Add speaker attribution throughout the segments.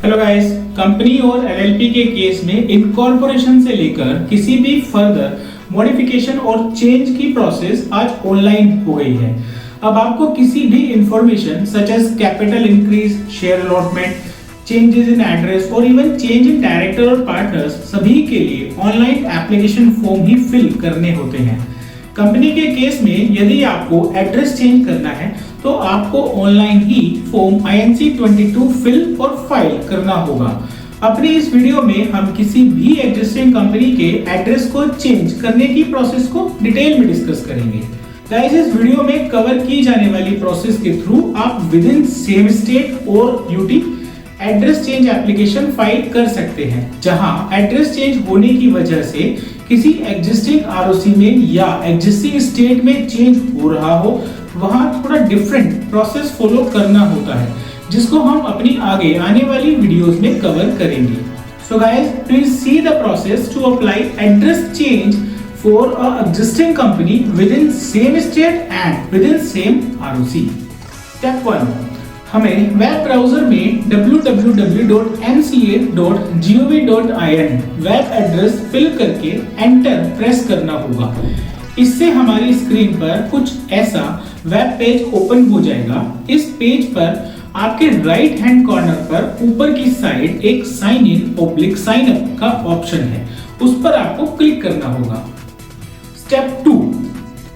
Speaker 1: Hello guys, company और LLP के case में इनकॉर्पोरेशन से लेकर किसी भी फर्दर मॉडिफिकेशन और चेंज की प्रोसेस आज ऑनलाइन हो गई है। अब आपको किसी भी information such as capital increase, share allotment, changes in address और इवन चेंज इन डायरेक्टर और पार्टनर्स सभी के लिए ऑनलाइन एप्लीकेशन फॉर्म ही फिल करने होते हैं। कंपनी के केस में यदि आपको एड्रेस चेंज करना है तो आपको ऑनलाइन ही फॉर्म INC-22 फिल और फाइल करना होगा। अपनी इस वीडियो में हम किसी भी एग्जिस्टिंग कंपनी के एड्रेस को चेंज करने की प्रोसेस को डिटेल में डिस्कस करेंगे। गाइस, इस वीडियो में कवर की जाने वाली प्रोसेस के थ्रू आप विद इन सेम स्टेट और UT address change application file कर सकते हैं, जहां एड्रेस चेंज होने की वजह से किसी एग्जिस्टिंग आरओसी में या एग्जिस्टिंग स्टेट में चेंज हो रहा हो, वहां थोड़ा डिफरेंट प्रोसेस फॉलो करना होता है, जिसको हम अपनी आगे आने वाली वीडियोस में कवर करेंगे। So guys, please see the process to apply address change for a existing company within same state and within same ROC. Step 1, हमें वेब ब्राउजर में www.mca.gov.in वेब एड्रेस फिल करके enter press करना होगा। इससे हमारी screen पर कुछ ऐसा वेब पेज ओपन हो जाएगा। इस पेज पर आपके राइट हैंड कॉर्नर पर ऊपर की साइड एक साइन इन / साइन अप का ऑप्शन है, उस पर आपको क्लिक करना होगा। स्टेप 2,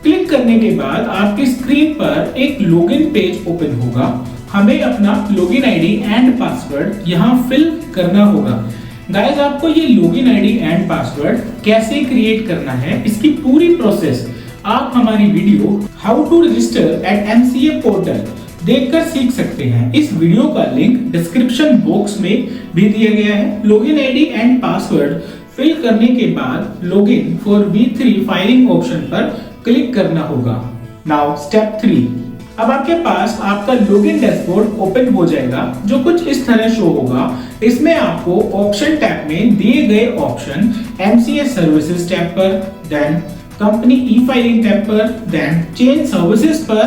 Speaker 1: क्लिक करने के बाद आपकी स्क्रीन पर एक लॉगिन पेज ओपन होगा। हमें अपना लॉगिन आईडी एंड पासवर्ड यहाँ फिल करना होगा। गाइस, आपको ये लॉगिन आईडी एंड पासवर्ड कैसे क्रिएट करना है, इसकी पूरी प्रोसेस आप हमारी video how to register at MCA portal देखकर सीख सकते हैं। इस वीडियो का लिंक डिस्क्रिप्शन बॉक्स में भी दिया गया है। Login ID and password fill करने के बाद login for V3 filing option पर क्लिक करना होगा। नाउ स्टेप 3, अब आपके पास आपका लॉगिन डैशबोर्ड ओपन हो जाएगा, जो कुछ इस तरह शो होगा। इसमें आपको ऑप्शन टैब में दिए गए ऑप्शन MCA सर्विसेज टैब पर, then company e filing tab पर, देन चेंज सर्विसेज पर,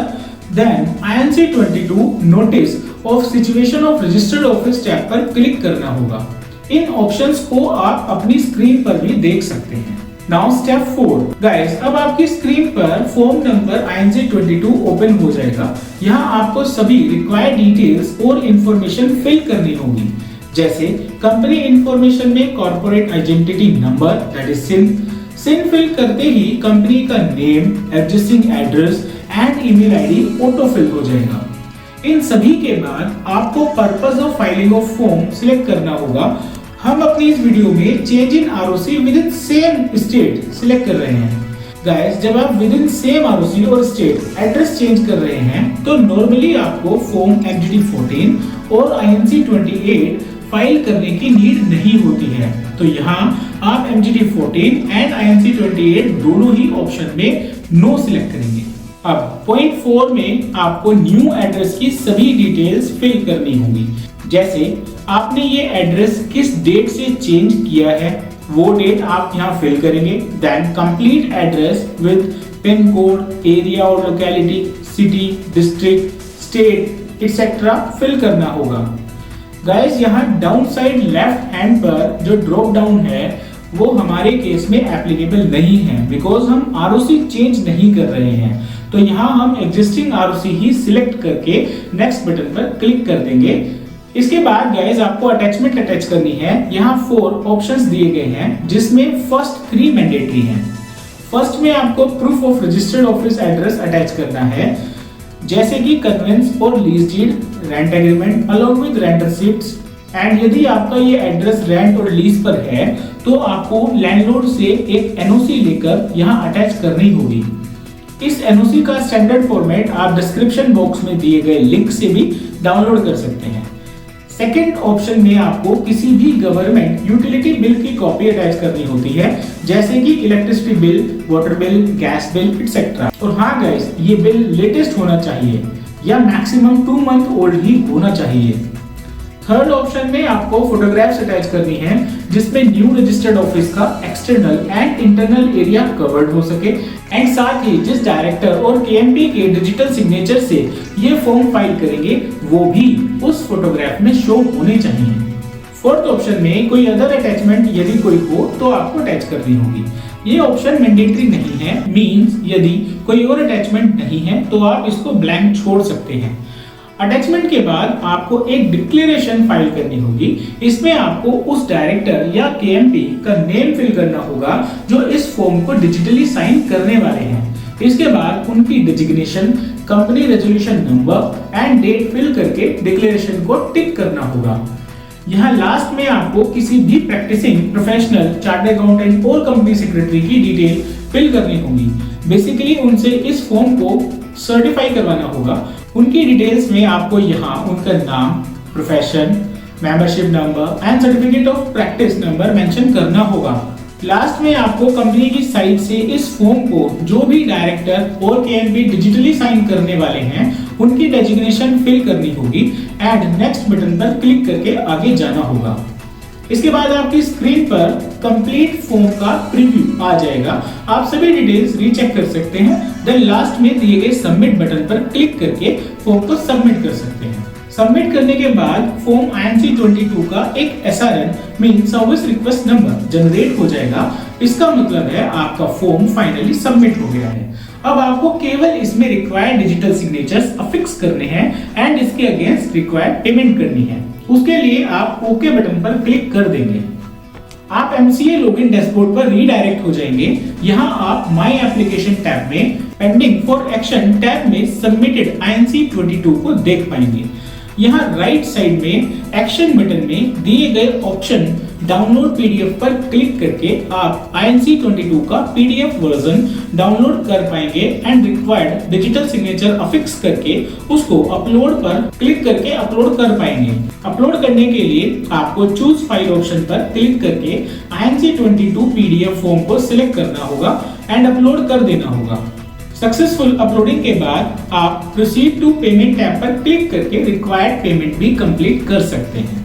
Speaker 1: then INC-22 notice of situation of registered office tab पर क्लिक करना होगा। इन ऑप्शंस को आप अपनी स्क्रीन पर भी देख सकते हैं। नाउ स्टेप 4, गाइस, अब आपकी स्क्रीन पर फॉर्म नंबर INC-22 ओपन हो जाएगा। यहाँ आपको सभी रिक्वायर्ड डिटेल्स और इंफॉर्मेशन फिल करनी होगी, जैसे कंपनी इंफॉर्मेशन में corporate identity number that is CIN fill करते ही कंपनी का name, existing address and email ID auto fill हो जाएगा। इन सभी के बाद आपको purpose of filing of form select करना होगा। हम अपनी इस वीडियो में change in ROC within same state select कर रहे हैं। गाइस, जब आप विद इन सेम आरओसी और स्टेट एड्रेस चेंज कर रहे हैं तो नॉर्मली आपको फॉर्म MGT-14 और INC-28 फाइल करने की नीड नहीं होती है। तो यहाँ आप MGT-14 एंड INC-28 दोनों ही ऑप्शन में नो सिलेक्ट करेंगे। अब पॉइंट 4 में आपको न्यू एड्रेस की सभी डिटेल्स फिल करनी होगी, जैसे आपने ये एड्रेस किस डेट से चेंज किया है, वो डेट आप यहाँ फिल करेंगे। Then complete address with pin code, area और locality, city, district, state etcetera fill करना होगा। गाइस, यहाँ डाउन साइड लेफ्ट हैंड पर जो ड्रॉप डाउन है वो हमारे केस में एप्लीकेबल नहीं है, बिकॉज हम आरओसी चेंज नहीं कर रहे हैं। तो यहाँ हम एग्जिस्टिंग आरओसी ही सिलेक्ट करके नेक्स्ट बटन पर क्लिक कर देंगे। इसके बाद गाइस, आपको अटैचमेंट अटैच करनी है। यहाँ 4 ऑप्शंस दिए गए हैं, जिसमें फर्स्ट 3 मैंडेटरी हैं। फर्स्ट में आपको proof of registered office address attach करना है, जैसे कि कन्वेंस और lease deed, rent agreement along with rent receipts. And यदि आपका ये एड्रेस रेंट और लीज पर है तो आपको लैंडलॉर्ड से एक एनओसी लेकर यहाँ अटैच करनी होगी। इस एनओसी का स्टैंडर्ड फॉर्मेट आप डिस्क्रिप्शन बॉक्स में दिए गए लिंक से भी डाउनलोड कर सकते हैं। सेकेंड ऑप्शन में आपको किसी भी गवर्नमेंट यूटिलिटी बिल की कॉपी अटैच करनी होती है, जैसे कि electricity bill, water bill, gas bill etcetera. और हाँ गाइस, ये बिल लेटेस्ट होना चाहिए या मैक्सिमम 2 मंथ ओल्ड ही होना चाहिए। थर्ड ऑप्शन में आपको फोटोग्राफ्स अटैच करनी है, जिसमें न्यू रजिस्टर्ड ऑफिस का external and internal area covered हो सके, एंड साथ ही जिस डायरेक्टर और KMP के डिजिटल सिग्नेचर से ये फॉर्म फाइल करेंगे वो भी उस फोटोग्राफ में शो होने चाहिए। फोर्थ ऑप्शन में कोई अदर अटैचमेंट यदि कोई हो तो आपको अटैच करनी होगी। ये ऑप्शन मैंडेटरी नहीं है, मींस यदि कोई और अटैचमेंट नहीं है तो आप इसको ब्लैंक छोड़ सकते हैं। अटैचमेंट के बाद आपको एक डिक्लेरेशन फाइल करनी होगी। इसमें आपको उस डायरेक्टर या केएमपी का नेम फिल करना होगा जो इस फॉर्म को डिजिटली साइन करने वाले हैं। इसके बाद उनकी designation, company resolution number and date fill करके डिक्लेरेशन को टिक करना होगा। यहाँ लास्ट में आपको किसी भी प्रैक्टिसिंग प्रोफेशनल, चार्टर्ड अकाउंटेंट और कंपनी सेक्रेटरी की डिटेल फिल करनी होगी। बेसिकली उनसे इस फॉर्म को सर्टिफाई करवाना होगा। उनकी डिटेल्स में आपको यहाँ उनका नाम, profession, membership number and certificate of practice number mention करना होगा। लास्ट में आपको कंपनी की साइट से इस फॉर्म को जो भी डायरेक्टर और केएमपी डिजिटली साइन करने वाले हैं उनकी डेजिग्नेशन फिल करनी होगी एंड नेक्स्ट बटन पर क्लिक करके आगे जाना होगा। इसके बाद आपकी स्क्रीन पर कंप्लीट फॉर्म का प्रीव्यू आ जाएगा। आप सभी डिटेल्स रीचेक कर सकते हैं। देन लास्ट में दिए गए सबमिट बटन पर क्लिक करके फॉर्म को सबमिट कर सकते हैं। सबमिट करने के बाद फॉर्म INC 22 का एक SRN mean service request number generate हो जाएगा। इसका मतलब है आपका फॉर्म फाइनली सबमिट हो गया है। अब आपको केवल इसमें रिक्वायर्ड डिजिटल सिग्नेचर्स अफिक्स करने हैं एंड इसके अगेंस्ट रिक्वायर्ड पेमेंट करनी है। उसके लिए आप ओके बटन पर क्लिक कर देंगे। आप MCA लॉगिन डैशबोर्ड पर रीडायरेक्ट हो जाएंगे। यहाँ आप माय एप्लीकेशन टैब में पेंडिंग फॉर एक्शन टैब में सबमिटेड INC 22 को देख पाएंगे। यहाँ राइट साइड में एक्शन बटन में दिए गए ऑप्शन डाउनलोड PDF पर क्लिक करके आप INC 22 का PDF वर्जन डाउनलोड कर पाएंगे and required digital signature affix करके उसको अपलोड पर क्लिक करके अपलोड कर पाएंगे। अपलोड करने के लिए आपको चूज फाइल ऑप्शन पर क्लिक करके INC 22 PDF फॉर्म को सिलेक्ट करना होगा एंड अपलोड कर देना होगा। सक्सेसफुल अपलोडिंग के बाद आप प्रोसीड टू पेमेंट टैब पर क्लिक करके रिक्वायर्ड पेमेंट भी कंप्लीट कर सकते हैं।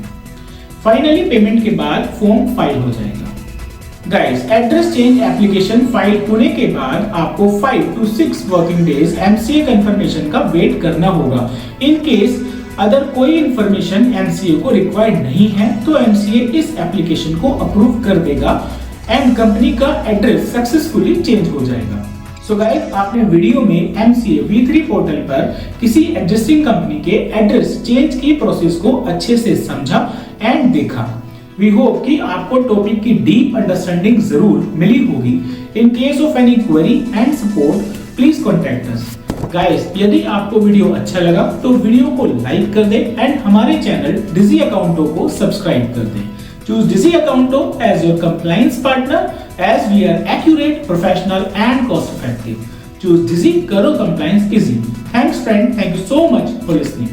Speaker 1: फाइनली पेमेंट के बाद फॉर्म फाइल हो जाएगा। Guys, address change application file होने के बाद आपको 5 to 6 working days MCA confirmation का वेट करना होगा। इन केस अगर कोई इंफॉर्मेशन MCA को रिक्वायर्ड नहीं है तो MCA इस एप्लीकेशन को अप्रूव कर देगा एंड कंपनी का एड्रेस सक्सेसफुली चेंज हो जाएगा। सो गाइस, आपने वीडियो में MCA V3 पोर्टल पर किसी एग्जिस्टिंग कंपनी के एड्रेस चेंज की प्रोसेस को अच्छे से समझा एंड देखा। वी होप कि आपको टॉपिक की डीप अंडरस्टैंडिंग जरूर मिली होगी। In case of any query and support please contact us. Guys, यदि आपको वीडियो अच्छा लगा तो वीडियो को लाइक कर दें एंड हमारे चैनल डिजी अकाउंटो को सब्सक्राइब कर दें। Choose Dizzy Accounto as your compliance partner as we are accurate, professional and cost effective. Choose Dizzy, karo compliance easy. Thanks friend, thank you so much for listening.